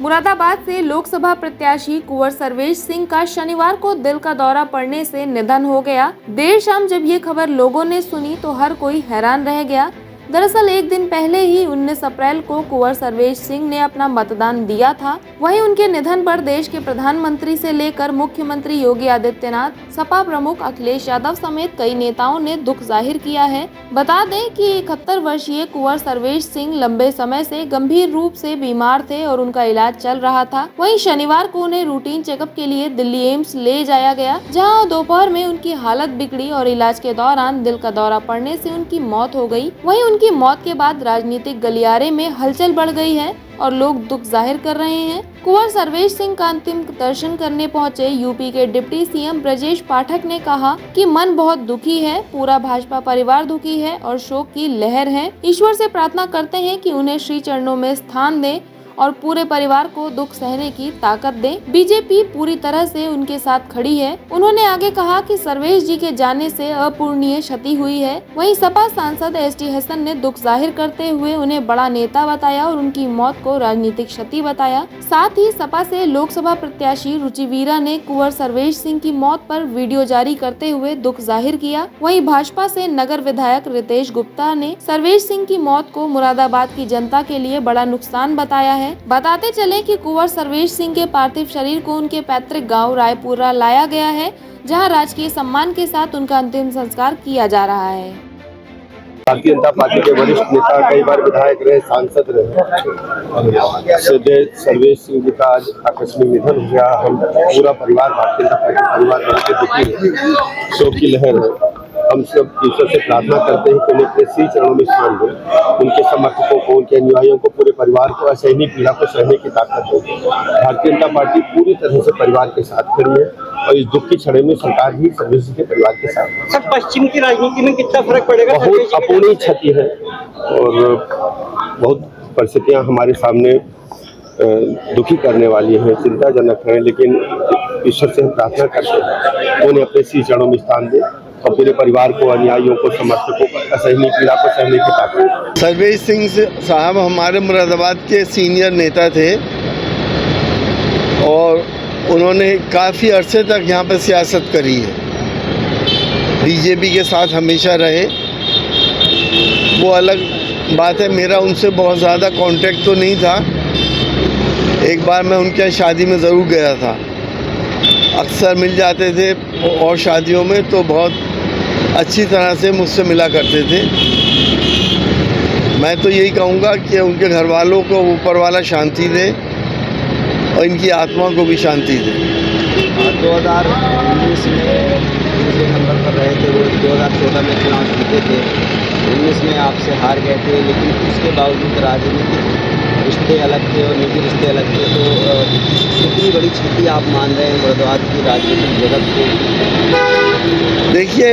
मुरादाबाद से लोकसभा प्रत्याशी कुंवर सर्वेश सिंह का शनिवार को दिल का दौरा पड़ने से निधन हो गया। देर शाम जब ये खबर लोगों ने सुनी तो हर कोई हैरान रह गया। दरअसल एक दिन पहले ही 19 अप्रैल को कुंवर सर्वेश सिंह ने अपना मतदान दिया था। वहीं उनके निधन पर देश के प्रधानमंत्री से लेकर मुख्यमंत्री योगी आदित्यनाथ, सपा प्रमुख अखिलेश यादव समेत कई नेताओं ने दुख जाहिर किया है। बता दें कि 71 वर्षीय कुंवर सर्वेश सिंह लंबे समय से गंभीर रूप से बीमार थे और उनका इलाज चल रहा था। वहीं शनिवार को उन्हें रूटीन चेकअप के लिए दिल्ली एम्स ले जाया गया, जहां दोपहर में उनकी हालत बिगड़ी और इलाज के दौरान दिल का दौरा पड़ने से उनकी मौत हो गई। वहीं उनकी मौत के बाद राजनीतिक गलियारे में हलचल बढ़ गई है और लोग दुख जाहिर कर रहे हैं। कुंवर सर्वेश सिंह का अंतिम दर्शन करने पहुंचे यूपी के डिप्टी सीएम ब्रजेश पाठक ने कहा कि मन बहुत दुखी है, पूरा भाजपा परिवार दुखी है और शोक की लहर है। ईश्वर से प्रार्थना करते हैं कि उन्हें श्री चरणों में स्थान दे और पूरे परिवार को दुख सहने की ताकत दे। बीजेपी पूरी तरह से उनके साथ खड़ी है। उन्होंने आगे कहा कि सर्वेश जी के जाने से अपूरणीय क्षति हुई है। वहीं सपा सांसद एसटी हसन ने दुख जाहिर करते हुए उन्हें बड़ा नेता बताया और उनकी मौत को राजनीतिक क्षति बताया। साथ ही सपा से लोकसभा प्रत्याशी रुचि वीरा ने कुंवर सर्वेश सिंह की मौत पर वीडियो जारी करते हुए दुख जाहिर किया। वहीं भाजपा से नगर विधायक रितेश गुप्ता ने सर्वेश सिंह की मौत को मुरादाबाद की जनता के लिए बड़ा नुकसान बताया है। बताते चले कि कुंवर सर्वेश सिंह के पार्थिव शरीर को उनके पैतृक गांव रायपुरा लाया गया है, जहां राजकीय सम्मान के साथ उनका अंतिम संस्कार किया जा रहा है। भारतीय जनता पार्टी के वरिष्ठ नेता, कई बार विधायक रहे, सांसद रहे, श्रद्धेय सर्वेश सिंह जी का आज आकस्मिक निधन हो गया। हम पूरा परिवार भारतीय जनता पार्टी परिवार बन के दुखी है, शोक की लहर है। हम सब ईश्वर से प्रार्थना करते हैं कि उन्हें अपने श्री चरणों में स्थान दें, उनके समर्थकों को, उनके अनुयायियों को, पूरे परिवार को असहनीय पीड़ा को सहने की ताकत दें। भारतीय जनता पार्टी पूरी तरह से परिवार के साथ खड़ी है और इस दुख की क्षण में सरकार भी सर्वेश जी के परिवार के साथ है। सर, पश्चिम की राजनीति में कितना फर्क पड़ेगा? बहुत अपूरणीय क्षति है और बहुत परिस्थितियां हमारे सामने दुखी करने वाली हैं, चिंताजनक है, लेकिन ईश्वर से हम प्रार्थना करते हैं उन्हें अपने श्री चरणों में स्थान दे और पूरे परिवार को, अनुयायियों को, समर्थकों को असहनीय पीड़ा को सहने की ताकत। सर्वेश सिंह साहब हमारे मुरादाबाद के सीनियर नेता थे और उन्होंने काफ़ी अरसे तक यहाँ पर सियासत करी है। बीजेपी के साथ हमेशा रहे, वो अलग बात है। मेरा उनसे बहुत ज़्यादा कांटेक्ट तो नहीं था। एक बार मैं उनके शादी में ज़रूर गया था, अक्सर मिल जाते थे और शादियों में तो बहुत अच्छी तरह से मुझसे मिला करते थे। मैं तो यही कहूँगा कि उनके घर वालों को ऊपर वाला शांति दे और इनकी आत्मा को भी शांति दे। 2019 में दूसरे नंबर पर रहे थे, वो 2014 में चुनाव जीते थे, 19 में आपसे हार गए थे, लेकिन उसके बावजूद राजनीतिक रिश्ते अलग थे और निजी रिश्ते अलग थे। तो कितनी बड़ी क्षति आप मान रहे हैं मुरादाबाद की राजनीतिक जगत को? देखिए,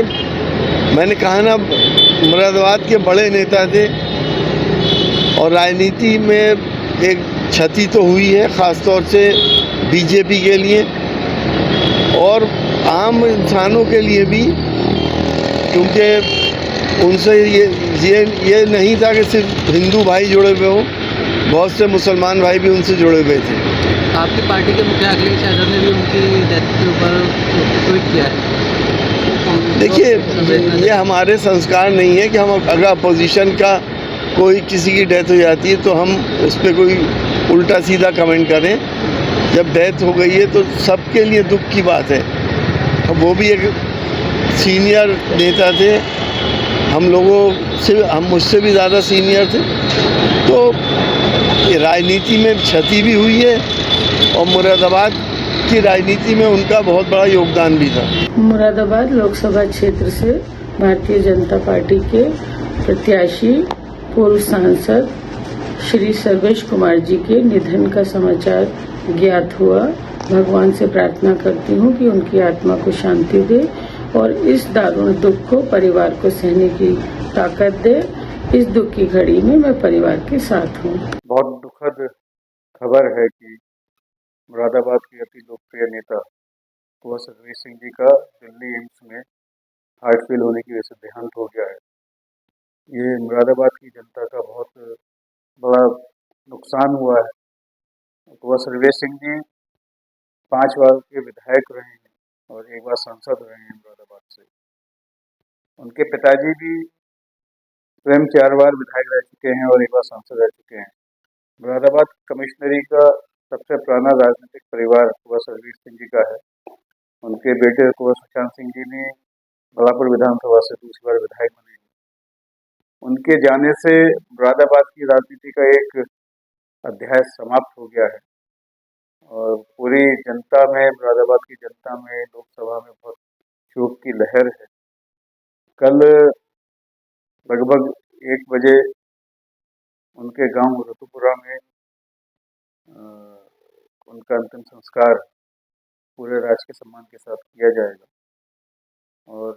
मैंने कहा ना, मुरादाबाद के बड़े नेता थे और राजनीति में एक क्षति तो हुई है, ख़ास तौर से बीजेपी के लिए और आम इंसानों के लिए भी, क्योंकि उनसे ये नहीं था कि सिर्फ हिंदू भाई जुड़े हुए हों, बहुत से मुसलमान भाई भी उनसे जुड़े हुए थे। आपकी पार्टी के मुखिया अखिलेश यादव ने भी उनकी डेथ के ऊपर ट्वीट किया है। देखिए, ये हमारे संस्कार नहीं है कि हम अगर अपोजिशन का कोई किसी की डेथ हो जाती है तो हम उस पर कोई उल्टा सीधा कमेंट करें। जब डेथ हो गई है तो सबके लिए दुख की बात है। वो भी एक सीनियर नेता थे, हम लोगों से, हम मुझसे भी ज़्यादा सीनियर थे। तो ये राजनीति में क्षति भी हुई है और मुरादाबाद की राजनीति में उनका बहुत बड़ा योगदान भी था। मुरादाबाद लोकसभा क्षेत्र से भारतीय जनता पार्टी के प्रत्याशी पूर्व सांसद श्री सर्वेश कुमार जी के निधन का समाचार ज्ञात हुआ। भगवान से प्रार्थना करती हूँ कि उनकी आत्मा को शांति दे और इस दारुण दुख को परिवार को सहने की ताकत दे। इस दुख की घड़ी में मैं परिवार के साथ हूँ। बहुत दुखद खबर है कि मुरादाबाद के अति लोकप्रिय नेता कुंवर सर्वेश सिंह जी का दिल्ली एम्स में हार्ट फेल होने की वजह से देहांत हो गया है। ये मुरादाबाद की जनता का बहुत बड़ा नुकसान हुआ है कुंवर सर्वेश सिंह जी 5 बार के विधायक रहे हैं और 1 बार सांसद रहे हैं मुरादाबाद से। उनके पिताजी भी स्वयं 4 बार विधायक रह चुके हैं और 1 बार सांसद रह चुके हैं। मुरादाबाद कमिश्नरी का सबसे पुराना राजनीतिक परिवार कुंवर सर्वेश सिंह जी का है। उनके बेटे कुंवर सुशांत सिंह जी ने बलापुर विधानसभा से दूसरी बार विधायक बने। उनके जाने से मुरादाबाद की राजनीति का एक अध्याय समाप्त हो गया है और पूरी जनता में, मुरादाबाद की जनता में, लोकसभा में बहुत शोक की लहर है। कल लगभग 1 बजे उनके गांव रतुपुरा में उनका अंतिम संस्कार पूरे राजकीय सम्मान के साथ किया जाएगा और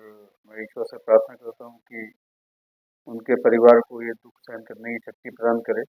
मैं ईश्वर से प्रार्थना करता हूं कि उनके परिवार को ये दुख सहन करने की शक्ति प्रदान करे